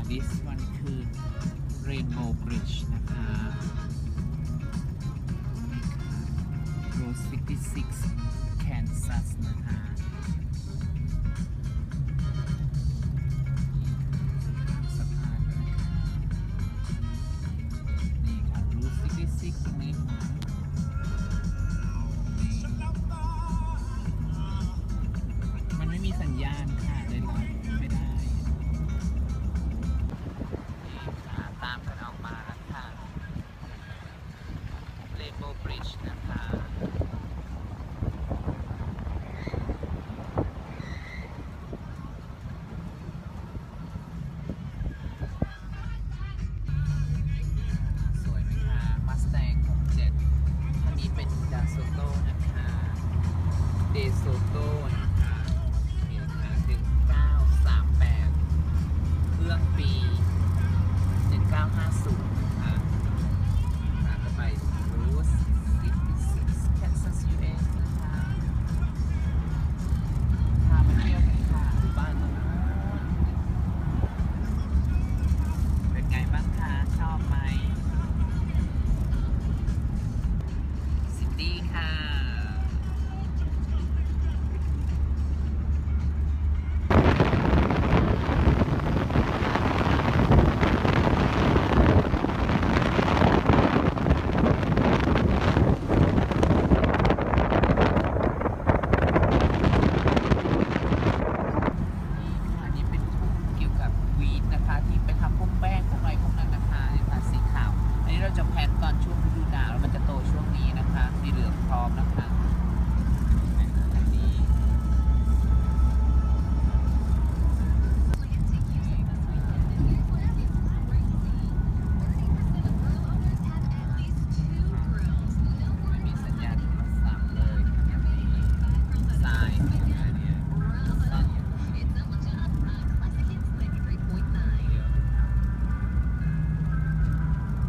this one คือ Rainbow Bridge นะคะ Route 66 Kansas นะคะสะพานเลยนี่ค่ะ Route 66 ตรงนี้มันไม่มีสัญญาณค่ะเลยลอยไม่ได้ตามกันออกมาแล้วค่ะ Rainbow Bridge นะคะสวยไหมคะ Mustang 67คันนี้เป็น DeSoto นะคะ DeSoto นะคะนี่ค่ะ1938เครื่องปี1950นะคะต่อไป Route 66 Kansas US นะคะพามาเที่ยวกันค่ะบ้านเราเป็นไงบ้างคะชอบไหมซินดี้ค่ะ อันนี้เป็นถุงเกี่ยวกับวีดนะคะที่ไปทำพวกแป้งพวกอะไรพวกนั้นนะคะในภาสีขาวอันนี้เราจะแพลนตอนช่วงฤดูหนาวแล้วมันจะโตช่วงนี้นะคะสีเหลืองพร้อมนะคะอันนี้ไม่มีสัญญาณโทรศัพท์เลยอย่างนี้ทรายเนี่ยต้น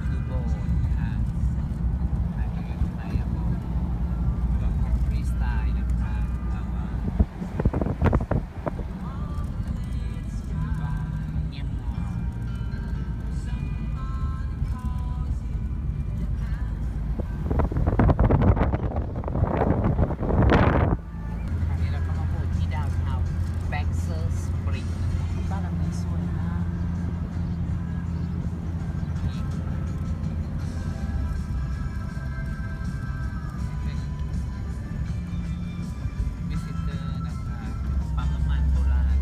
คือโบสถ์ค่ะถ่ายไปกันข้างในอะโบสถ์แบบของฟรีสไตล์นะคะแต่ว่าเงียบเหงาคราวนี้เราก็มาโบสถ์ที่ดาวน์ทาวน์แบ็กเซอร์สปริงบ้านหลังนี้สวยมากเป็นวิสิเตอร์นะคะปั๊มน้ำมันโบราณ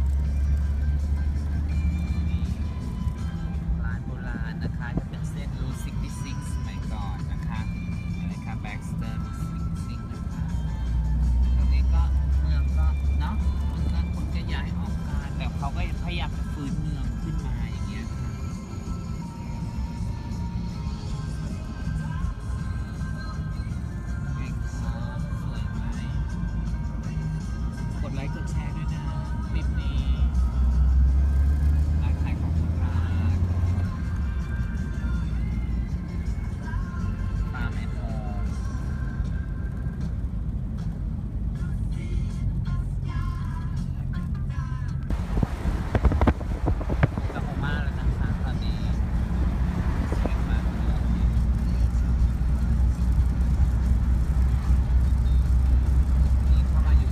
นี่ร้านโบราณนะคะจะเป็นเส้นรูท66สมัยก่อนนะคะอะไรคะแบ็กสเตอร์รูท66นะคะตรงนี้ก็เมืองก็เนาะมันก็คนก็ย้ายออกกันแต่เขาก็พยายามจะฟื้นเมืองขึ้นมาอย่างเงี้ยค่ะเก่งครับสวยไหมกดไลค์กดแชร์ด้วยนะคลิปนี้ร้านขายของโบราณฟาร์มแอนด์โฮมจะโฮม่าแล้วนะคะตอนนี้สวยมากเลยนี่เข้ามาอยู่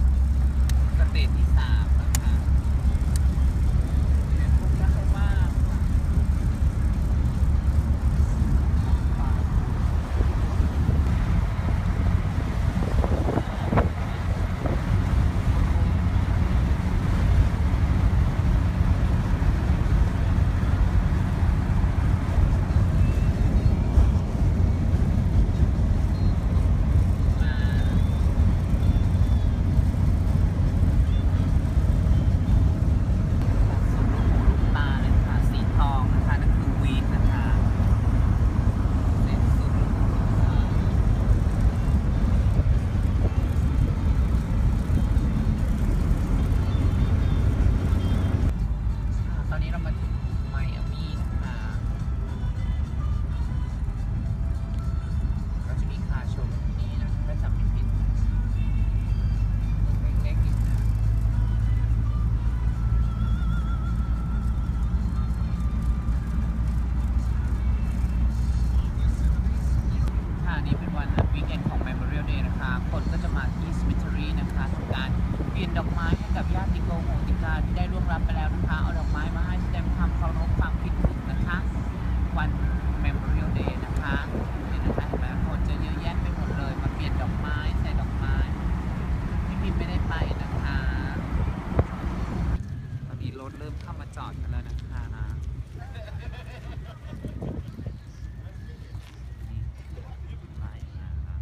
สเตจที่3นะคะเป็นพวกยักษ์โฮม่าตาเลยค่ะสีทองนะคะนั่นคือวีดนะคะเส้นสุดลูกหูลูกตาตอนนี้เรามาถึงไมอามี่นะคะเราจะมีคาร์โชว์แบบนี้นะถ้าจำไม่ผิดเล็กๆอีกนะ น อดกันแล้วนะคะนี่ไปนะคะ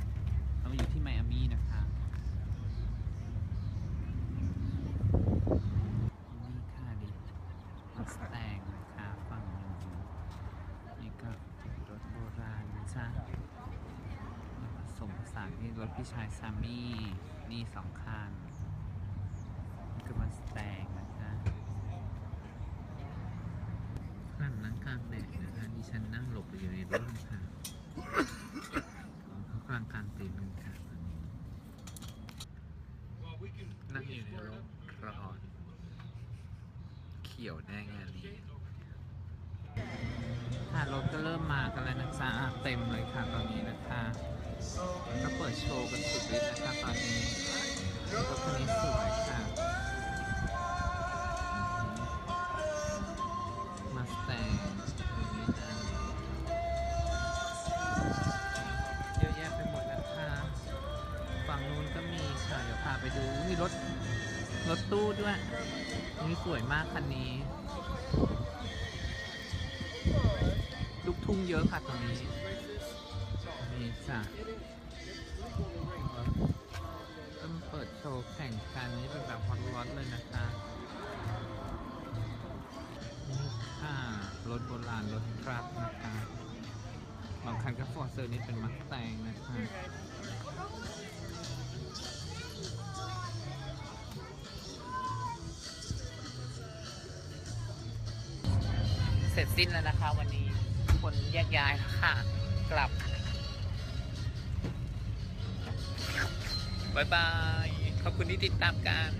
เรามาอยู่ที่ไมอามี่นะคะนี่ค่ะดิมัสแตงนะคะฝั่งนู้นนี่ก็รถโบราณนะจ๊ะผสมผสานที่รถพี่ชายซามี่นี่สองคันนี่คือมัสแตงนะคะข้างนั่งกลางแดดนะคะดิฉันนั่งหลบอยู่ในร่มค่ะเขากลางเต็นท์กันค่ะตอนนี้นั่งอยู่ในร่มร้อนเขียวแน่งานนี้ค่ะรถก็เริ่มมากันแล้วนะจ๊ะเต็มเลยค่ะตอนนี้นะคะก็เปิดโชว์กันสุดฤทธิ์นะคะตอนนี้รถคันนี้สวยค่ะมาสแตงเยอะแยะไปหมดนะคะฝั่งนู้นก็มีค่ะเดี๋ยวพาไปดูมีรถตู้ด้วยนี่สวยมากคันนี้ลูกทุ่งเยอะค่ะตรงนี้นี่จ้ะต้องเปิดโชว์แข่งกันนี่เป็นแบบฮอตรถเลยนะคะนี่ค่ะรถโบราณรถทรัคนะคะบางคันก็ฟอร์เซอร์นี่เป็นมัสแตงนะคะเสร็จสิ้นแล้วนะคะวันนี้คนแยกย้ายค่ะกลับบายบาย ขอบคุณที่ติดตามกัน